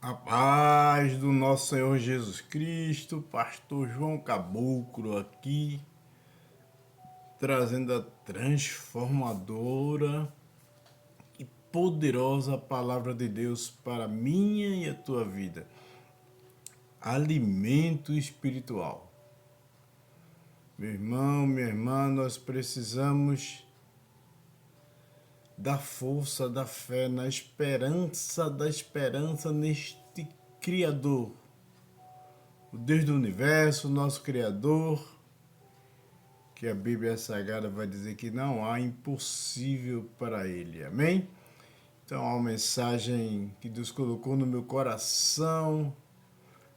A paz do nosso Senhor Jesus Cristo, Pastor João Caboclo aqui, trazendo a transformadora e poderosa palavra de Deus para a minha e a tua vida. Alimento espiritual. Meu irmão, minha irmã, nós precisamos da força, da fé, na esperança da esperança neste Criador. O Deus do Universo, nosso Criador, que a Bíblia Sagrada vai dizer que não há impossível para Ele. Amém? Então, há uma mensagem que Deus colocou no meu coração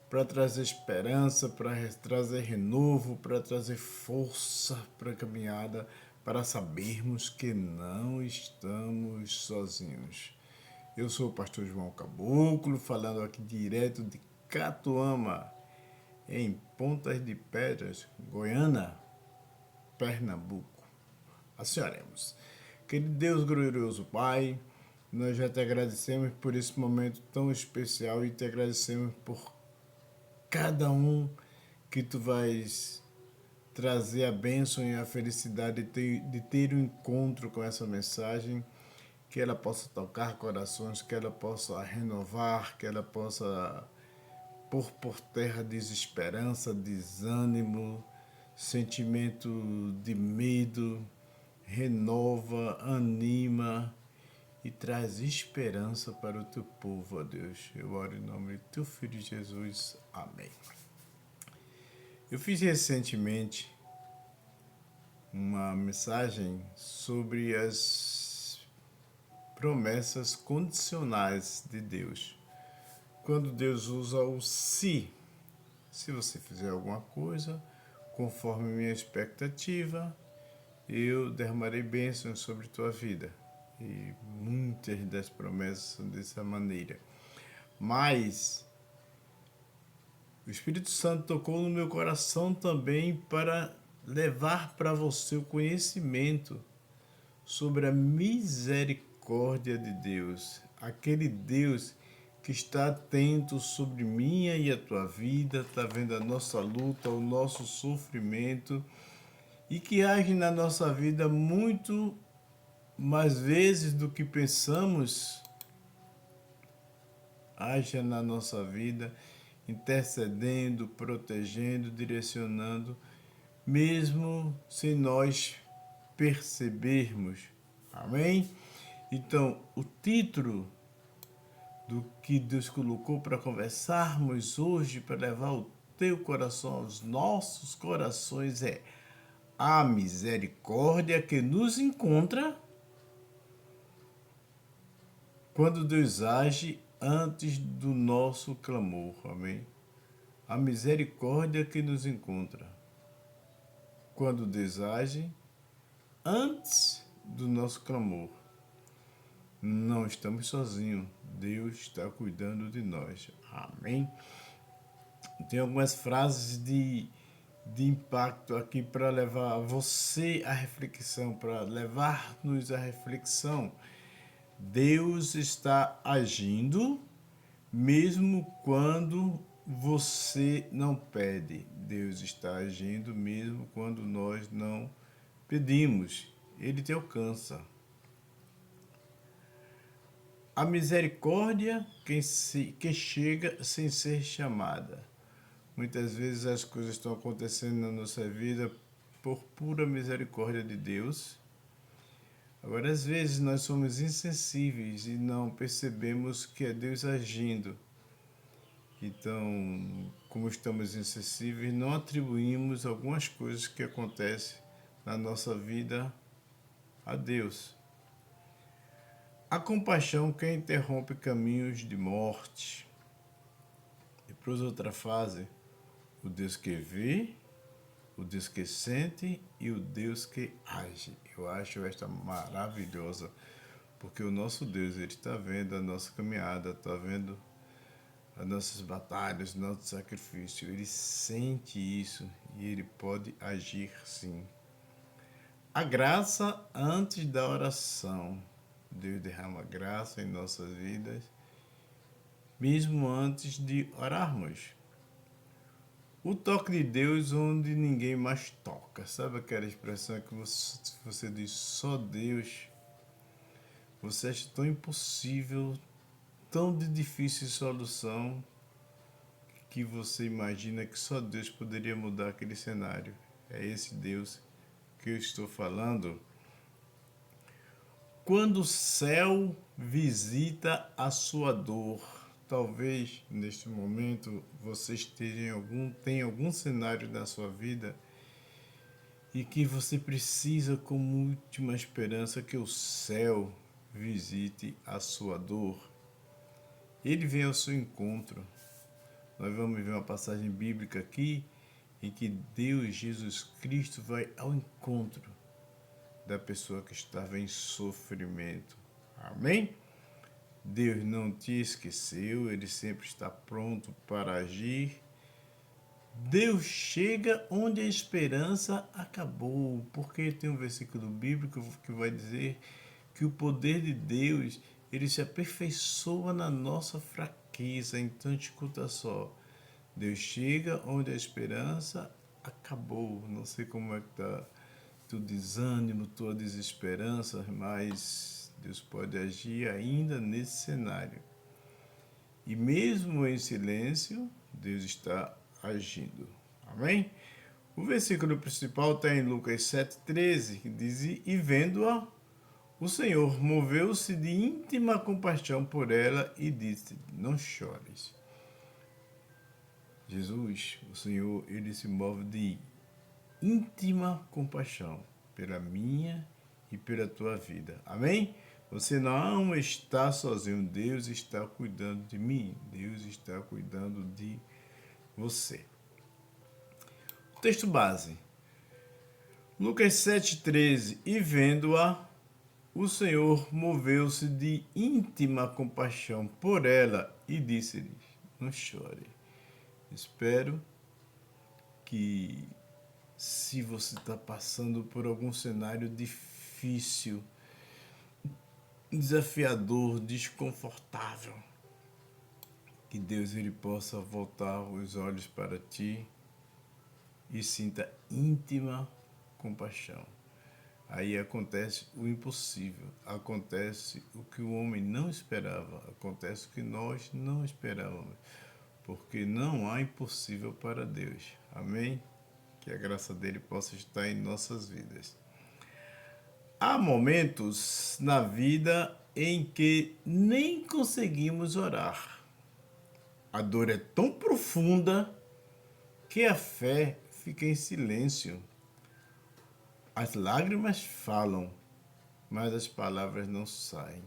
para trazer esperança, para trazer renovo, para trazer força para a caminhada, para sabermos que não estamos sozinhos. Eu sou o pastor João Caboclo, falando aqui direto de Catuama, em Pontas de Pedras, Goiânia, Pernambuco. Assim oremos. Querido Deus glorioso Pai, nós já te agradecemos por esse momento tão especial e te agradecemos por cada um que tu vais trazer a bênção e a felicidade de ter um encontro com essa mensagem, que ela possa tocar corações, que ela possa renovar, que ela possa pôr por terra desesperança, desânimo, sentimento de medo, renova, anima e traz esperança para o teu povo, ó Deus. Eu oro em nome de teu Filho Jesus. Amém. Eu fiz recentemente uma mensagem sobre as promessas condicionais de Deus. Quando Deus usa o se você fizer alguma coisa conforme minha expectativa, eu derramarei bênçãos sobre tua vida. E muitas das promessas são dessa maneira. Mas o Espírito Santo tocou no meu coração também para levar para você o conhecimento sobre a misericórdia de Deus. Aquele Deus que está atento sobre minha e a tua vida, está vendo a nossa luta, o nosso sofrimento e que age na nossa vida muito mais vezes do que pensamos, age na nossa vida, intercedendo, protegendo, direcionando, mesmo sem nós percebermos. Amém? Então, o título do que Deus colocou para conversarmos hoje, para levar o teu coração aos nossos corações, é a misericórdia que nos encontra quando Deus age antes do nosso clamor. Amém? A misericórdia que nos encontra quando Deus age antes do nosso clamor. Não estamos sozinhos. Deus está cuidando de nós. Amém? Tem algumas frases de impacto aqui para levar você à reflexão, para levar-nos à reflexão. Deus está agindo mesmo quando você não pede. Deus está agindo mesmo quando nós não pedimos. Ele te alcança. A misericórdia que chega sem ser chamada. Muitas vezes as coisas estão acontecendo na nossa vida por pura misericórdia de Deus. Agora, às vezes nós somos insensíveis e não percebemos que é Deus agindo. Então, como estamos insensíveis, não atribuímos algumas coisas que acontecem na nossa vida a Deus. A compaixão que interrompe caminhos de morte. Depois outra fase, o Deus que vê, o Deus que sente e o Deus que age. Eu acho esta maravilhosa, porque o nosso Deus, ele está vendo a nossa caminhada, está vendo as nossas batalhas, nosso sacrifício. Ele sente isso e ele pode agir sim. A graça antes da oração. Deus derrama graça em nossas vidas mesmo antes de orarmos. O toque de Deus onde ninguém mais toca. Sabe aquela expressão que você diz só Deus? Você acha tão impossível, tão de difícil solução, que você imagina que só Deus poderia mudar aquele cenário. É esse Deus que eu estou falando. Quando o céu visita a sua dor, talvez neste momento você tenha algum cenário na sua vida e que você precisa como última esperança que o céu visite a sua dor. Ele vem ao seu encontro. Nós vamos ver uma passagem bíblica aqui em que Deus, Jesus Cristo, vai ao encontro da pessoa que estava em sofrimento. Amém? Deus não te esqueceu, Ele sempre está pronto para agir. Deus chega onde a esperança acabou, porque tem um versículo bíblico que vai dizer que o poder de Deus, ele se aperfeiçoa na nossa fraqueza. Então, escuta só, Deus chega onde a esperança acabou. Não sei como é que está teu desânimo, tua desesperança, mas Deus pode agir ainda nesse cenário. E mesmo em silêncio, Deus está agindo. Amém? O versículo principal está em Lucas 7,13, que diz: E vendo-a, o Senhor moveu-se de íntima compaixão por ela e disse: Não chores. Jesus, o Senhor, ele se move de íntima compaixão pela minha e pela tua vida. Amém? Você não está sozinho. Deus está cuidando de mim. Deus está cuidando de você. O texto base. Lucas 7,13. E vendo-a, o Senhor moveu-se de íntima compaixão por ela e disse-lhe: Não chore. Espero que, se você está passando por algum cenário difícil, desafiador, desconfortável, que Deus ele possa voltar os olhos para ti e sinta íntima compaixão. Aí acontece o impossível, acontece o que o homem não esperava, acontece o que nós não esperávamos, porque não há impossível para Deus. Amém? Que a graça dele possa estar em nossas vidas. Há momentos na vida em que nem conseguimos orar. A dor é tão profunda que a fé fica em silêncio. As lágrimas falam, mas as palavras não saem.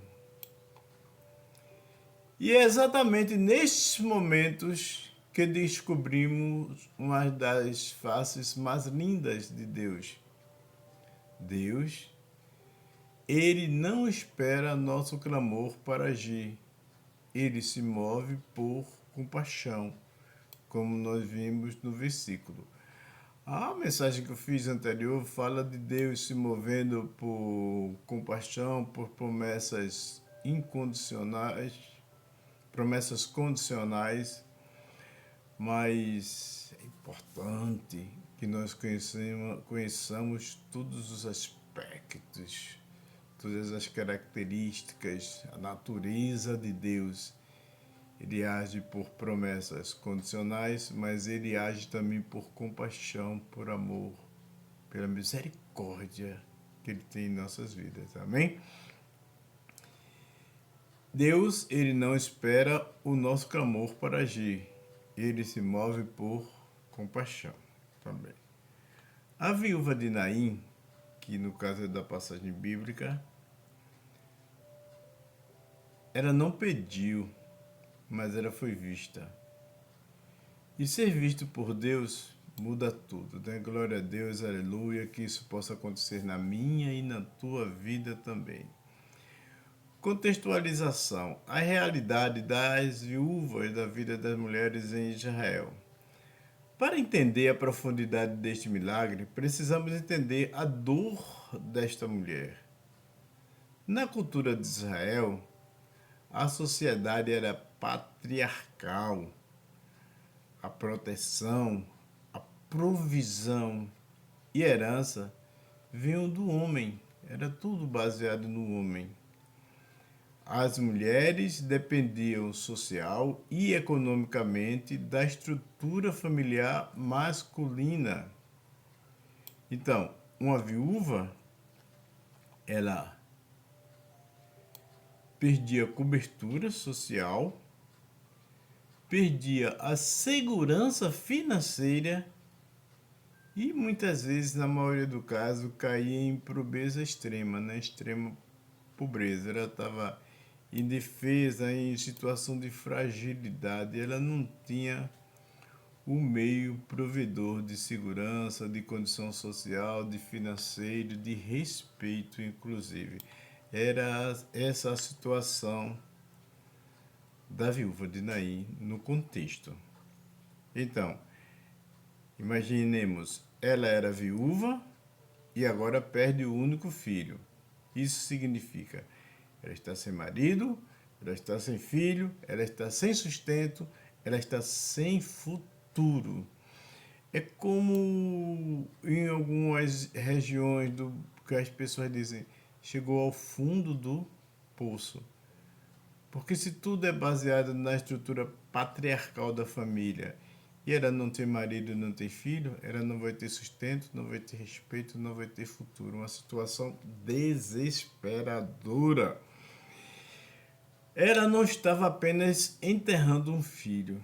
E é exatamente nestes momentos que descobrimos uma das faces mais lindas de Deus. Deus, ele não espera nosso clamor para agir. Ele se move por compaixão, como nós vimos no versículo. A mensagem que eu fiz anterior fala de Deus se movendo por compaixão, por promessas incondicionais, promessas condicionais, mas é importante que nós conheçamos todos os aspectos, todas as características, a natureza de Deus. Ele age por promessas condicionais, mas ele age também por compaixão, por amor, pela misericórdia que ele tem em nossas vidas. Amém? Deus, ele não espera o nosso clamor para agir. Ele se move por compaixão também. A viúva de Naim, que no caso é da passagem bíblica, ela não pediu, mas ela foi vista. E ser visto por Deus muda tudo, né? Glória a Deus, aleluia, que isso possa acontecer na minha e na tua vida também. Contextualização. A realidade das viúvas da vida das mulheres em Israel. Para entender a profundidade deste milagre, precisamos entender a dor desta mulher. Na cultura de Israel, A sociedade era patriarcal. A proteção, a provisão e herança vinham do homem. Era tudo baseado no homem. As mulheres dependiam social e economicamente da estrutura familiar masculina. Então, uma viúva, ela perdia cobertura social, perdia a segurança financeira e muitas vezes, na maioria do caso, caía em pobreza extrema, né? Extrema pobreza. Ela estava indefesa, em situação de fragilidade. Ela não tinha o meio provedor de segurança, de condição social, de financeiro, de respeito, inclusive. Era essa a situação da viúva de Naim no contexto. Então, imaginemos, ela era viúva e agora perde o único filho. Isso significa, ela está sem marido, ela está sem filho, ela está sem sustento, ela está sem futuro. É como em algumas regiões do que as pessoas dizem, chegou ao fundo do poço. Porque se tudo é baseado na estrutura patriarcal da família e ela não tem marido, não tem filho, ela não vai ter sustento, não vai ter respeito, não vai ter futuro. Uma situação desesperadora. Ela não estava apenas enterrando um filho,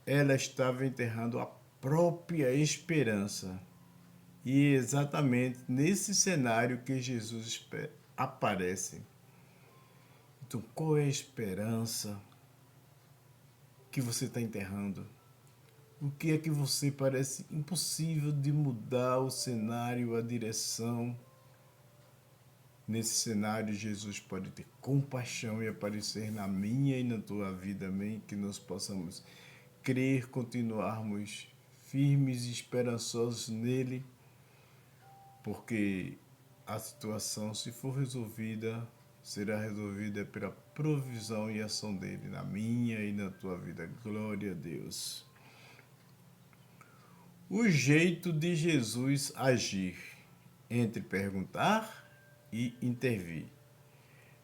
ela estava enterrando a própria esperança. E é exatamente nesse cenário que Jesus aparece. Então, qual é a esperança que você está enterrando? O que é que você parece impossível de mudar o cenário, a direção? Nesse cenário, Jesus pode ter compaixão e aparecer na minha e na tua vida, amém? Que nós possamos crer, continuarmos firmes e esperançosos nele, porque a situação, se for resolvida, será resolvida pela provisão e ação dele na minha e na tua vida. Glória a Deus. O jeito de Jesus agir entre perguntar e intervir.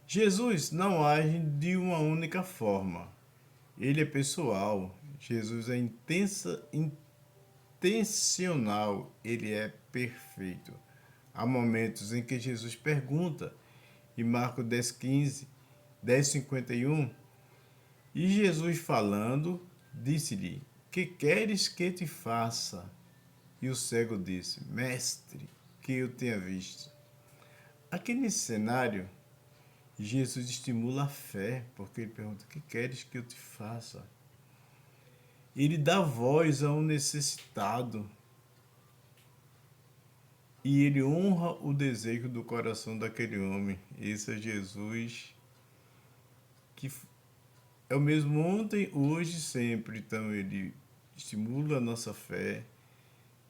Jesus não age de uma única forma. Ele é pessoal. Jesus é intencional. Ele é perfeito. Há momentos em que Jesus pergunta, em Marcos 10:15, 10:51, e Jesus falando, disse-lhe: que queres que te faça? E o cego disse: Mestre, que eu tenha visto. Aqui nesse cenário, Jesus estimula a fé, porque ele pergunta: o que queres que eu te faça? Ele dá voz a um necessitado. E ele honra o desejo do coração daquele homem. Esse é Jesus, que é o mesmo ontem, hoje e sempre. Então ele estimula a nossa fé,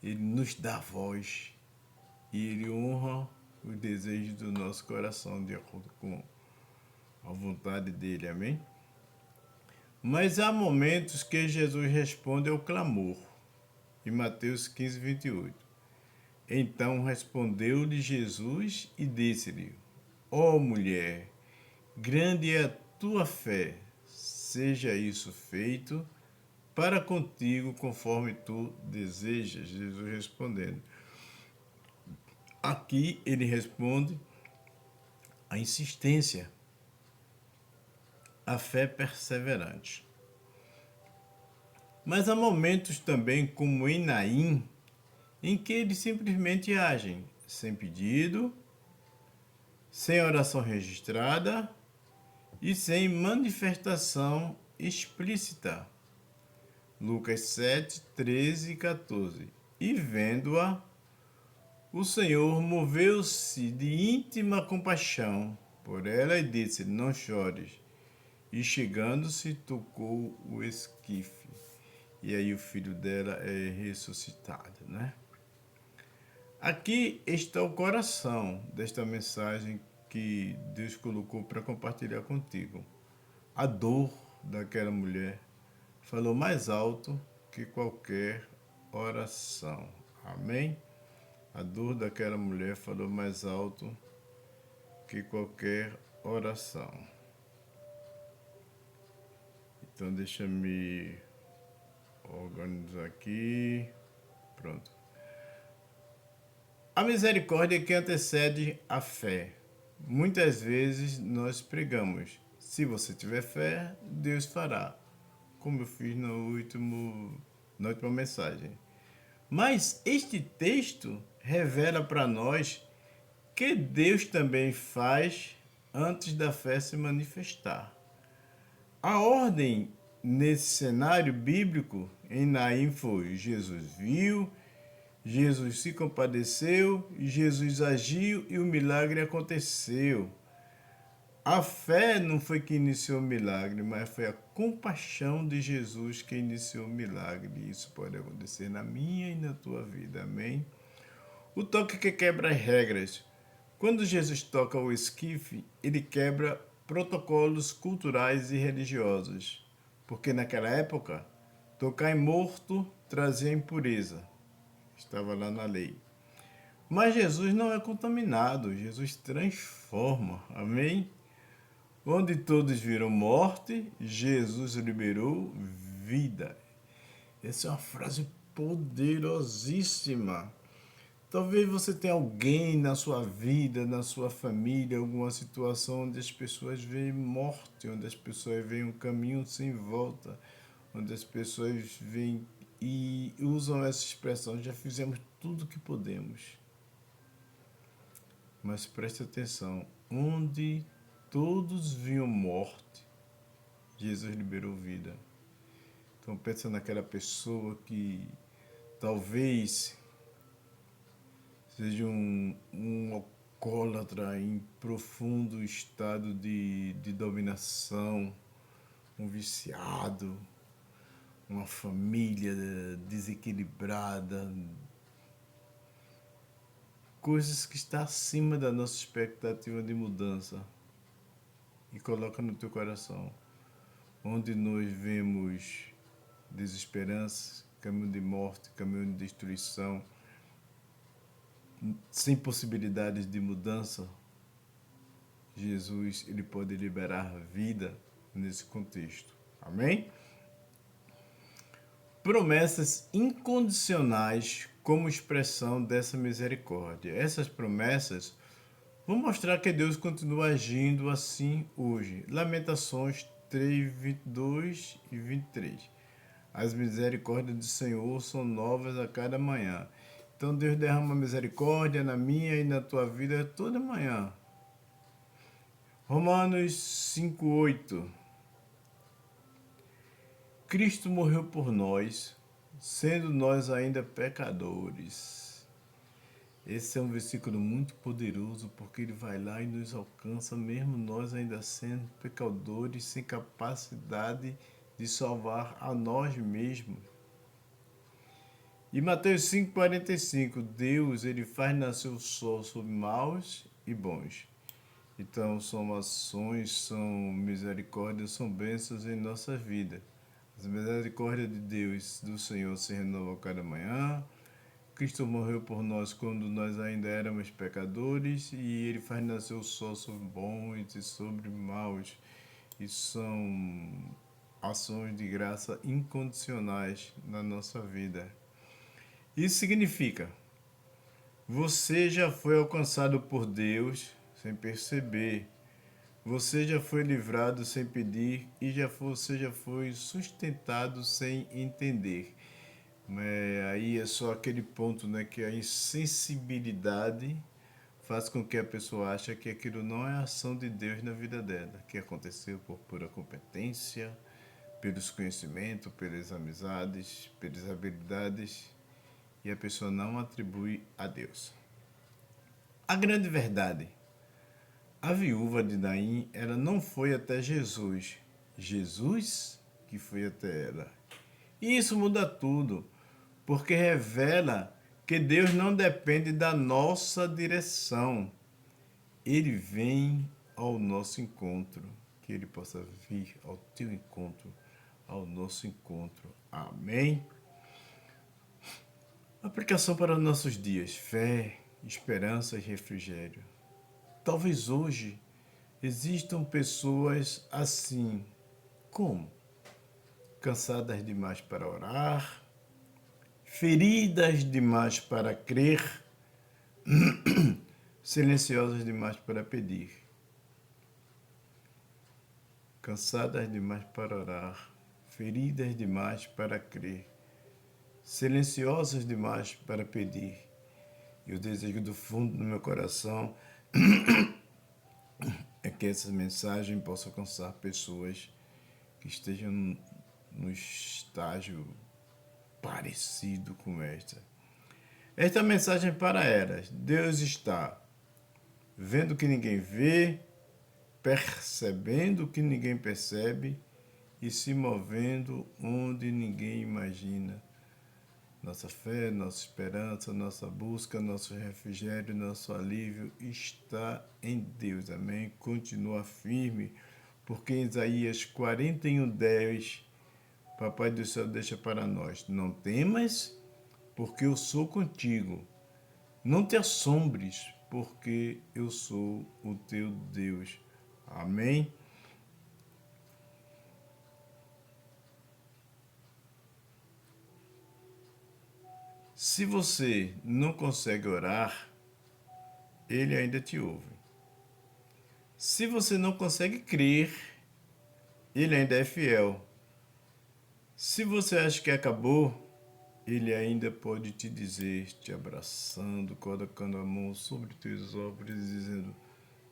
ele nos dá voz e ele honra os desejos do nosso coração de acordo com a vontade dele, amém? Mas há momentos que Jesus responde ao clamor, em Mateus 15:28. Então respondeu-lhe Jesus e disse-lhe: ó mulher, grande é a tua fé, seja isso feito para contigo conforme tu desejas. Jesus respondendo. Aqui ele responde a insistência, a fé perseverante. Mas há momentos também, como em Naim, em que eles simplesmente agem sem pedido, sem oração registrada e sem manifestação explícita. Lucas 7, 13 e 14. E vendo-a, o Senhor moveu-se de íntima compaixão por ela e disse: não chores. E chegando-se, tocou o esquife. E aí o filho dela é ressuscitado, né? Aqui está o coração desta mensagem que Deus colocou para compartilhar contigo. A dor daquela mulher falou mais alto que qualquer oração. Amém? A dor daquela mulher falou mais alto que qualquer oração. Então deixa eu me organizar aqui. Pronto. A misericórdia que antecede a fé. Muitas vezes nós pregamos: se você tiver fé, Deus fará, como eu fiz na última mensagem. Mas este texto revela para nós que Deus também faz antes da fé se manifestar. A ordem nesse cenário bíblico em Naim foi: Jesus viu, Jesus se compadeceu, Jesus agiu e o milagre aconteceu. A fé não foi que iniciou o milagre, mas foi a compaixão de Jesus que iniciou o milagre. Isso pode acontecer na minha e na tua vida, amém? O toque que quebra as regras. Quando Jesus toca o esquife, ele quebra protocolos culturais e religiosos, porque naquela época, tocar em morto trazia impureza. Estava lá na lei. Mas Jesus não é contaminado, Jesus transforma, amém? Onde todos viram morte, Jesus liberou vida. Essa é uma frase poderosíssima. Talvez você tenha alguém na sua vida, na sua família, alguma situação onde as pessoas veem morte, onde as pessoas veem um caminho sem volta, onde as pessoas veem e usam essa expressão: já fizemos tudo o que podemos. Mas preste atenção, onde todos viam morte, Jesus liberou vida. Então pensa naquela pessoa que talvez seja um alcoólatra em profundo estado de dominação, um viciado, uma família desequilibrada, coisas que estão acima da nossa expectativa de mudança. E coloca no teu coração, onde nós vemos desesperança, caminho de morte, caminho de destruição, sem possibilidades de mudança, Jesus, ele pode liberar vida nesse contexto. Amém? Promessas incondicionais como expressão dessa misericórdia. Essas promessas vão mostrar que Deus continua agindo assim hoje. Lamentações 3, 22 e 23. As misericórdias do Senhor são novas a cada manhã. Então Deus derrama misericórdia na minha e na tua vida toda manhã. Romanos 5:8. Cristo morreu por nós, sendo nós ainda pecadores. Esse é um versículo muito poderoso, porque ele vai lá e nos alcança, mesmo nós ainda sendo pecadores, sem capacidade de salvar a nós mesmos. E Mateus 5:45, Deus ele faz nascer o sol sobre maus e bons. Então são ações, são misericórdias, são bênçãos em nossa vida. As misericórdias de Deus, do Senhor, se renovam cada manhã. Cristo morreu por nós quando nós ainda éramos pecadores e ele faz nascer o sol sobre bons e sobre maus. E são ações de graça incondicionais na nossa vida. Isso significa: você já foi alcançado por Deus sem perceber. Você já foi livrado sem pedir e você já foi sustentado sem entender. Aí é só aquele ponto, né, que a insensibilidade faz com que a pessoa ache que aquilo não é a ação de Deus na vida dela, que aconteceu por pura competência, pelos conhecimentos, pelas amizades, pelas habilidades, e a pessoa não atribui a Deus. A grande verdade: a viúva de Naim, ela não foi até Jesus. Jesus que foi até ela. E isso muda tudo, porque revela que Deus não depende da nossa direção. Ele vem ao nosso encontro. que Ele possa vir ao teu encontro, ao nosso encontro. Amém? Aplicação para nossos dias: fé, esperança e refrigério. Talvez hoje existam pessoas assim, como cansadas demais para orar, feridas demais para crer, silenciosas demais para pedir. Cansadas demais para orar, feridas demais para crer, silenciosas demais para pedir. E o desejo do fundo do meu coração é que essa mensagem possa alcançar pessoas que estejam no estágio parecido com esta. Esta mensagem é para elas. Deus está vendo o que ninguém vê, percebendo o que ninguém percebe e se movendo onde ninguém imagina. Nossa fé, nossa esperança, nossa busca, nosso refrigério, nosso alívio está em Deus. Amém? Continua firme, porque em Isaías 41:10, Papai do Céu deixa para nós: não temas, porque eu sou contigo. Não te assombres, porque eu sou o teu Deus. Amém? Se você não consegue orar, Ele ainda te ouve. Se você não consegue crer, Ele ainda é fiel. Se você acha que acabou, Ele ainda pode te dizer, te abraçando, colocando a mão sobre teus ombros e dizendo: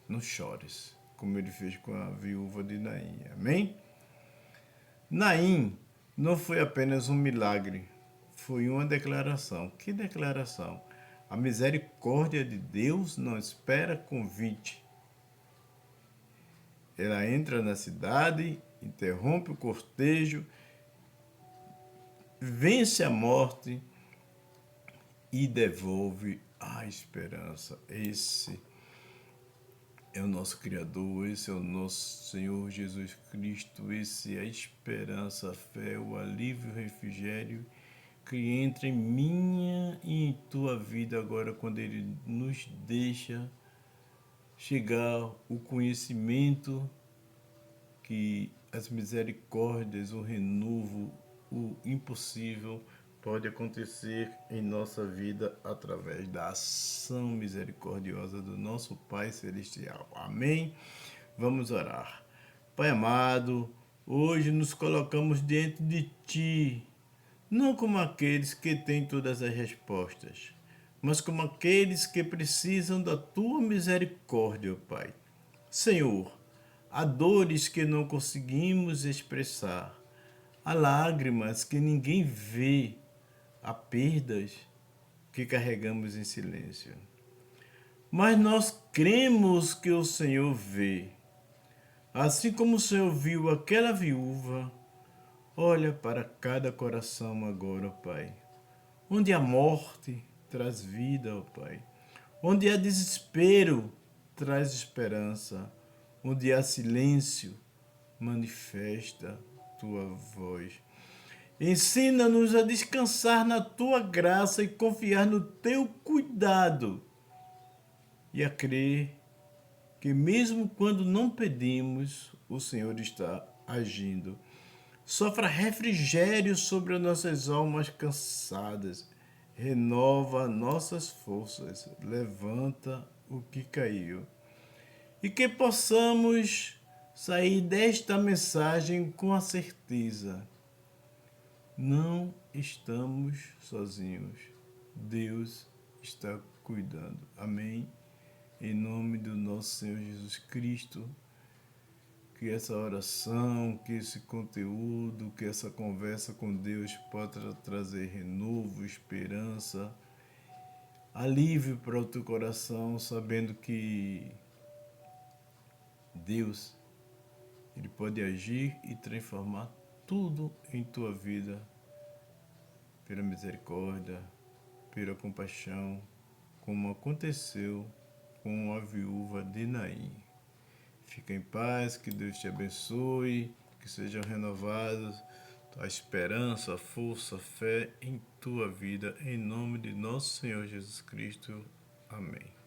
não chores, como Ele fez com a viúva de Naim. Amém? Naim não foi apenas um milagre, foi uma declaração. Que declaração? A misericórdia de Deus não espera convite. Ela entra na cidade, interrompe o cortejo, vence a morte e devolve a esperança. Esse é o nosso Criador, esse é o nosso Senhor Jesus Cristo, esse é a esperança, a fé, o alívio, o refrigério que entra em minha e em tua vida agora, quando Ele nos deixa chegar o conhecimento que as misericórdias, o renovo, o impossível pode acontecer em nossa vida através da ação misericordiosa do nosso Pai Celestial. Amém? Vamos orar. Pai amado, hoje nos colocamos diante de Ti, não como aqueles que têm todas as respostas, mas como aqueles que precisam da Tua misericórdia, ó Pai. Senhor, há dores que não conseguimos expressar, há lágrimas que ninguém vê, há perdas que carregamos em silêncio. Mas nós cremos que o Senhor vê. Assim como o Senhor viu aquela viúva, olha para cada coração agora, ó Pai. Onde a morte traz vida, ó Pai. Onde há desespero, traz esperança. Onde há silêncio, manifesta tua voz. Ensina-nos a descansar na tua graça e confiar no teu cuidado. E a crer que mesmo quando não pedimos, o Senhor está agindo. Sopra refrigério sobre as nossas almas cansadas. Renova nossas forças. Levanta o que caiu. E que possamos sair desta mensagem com a certeza: não estamos sozinhos. Deus está cuidando. Amém? Em nome do nosso Senhor Jesus Cristo, que essa oração, que esse conteúdo, que essa conversa com Deus possa trazer renovo, esperança, alívio para o teu coração, sabendo que Deus, Ele pode agir e transformar tudo em tua vida pela misericórdia, pela compaixão, como aconteceu com a viúva de Naim. Fica em paz, que Deus te abençoe, que sejam renovados tua esperança, força, fé em tua vida, em nome de nosso Senhor Jesus Cristo. Amém.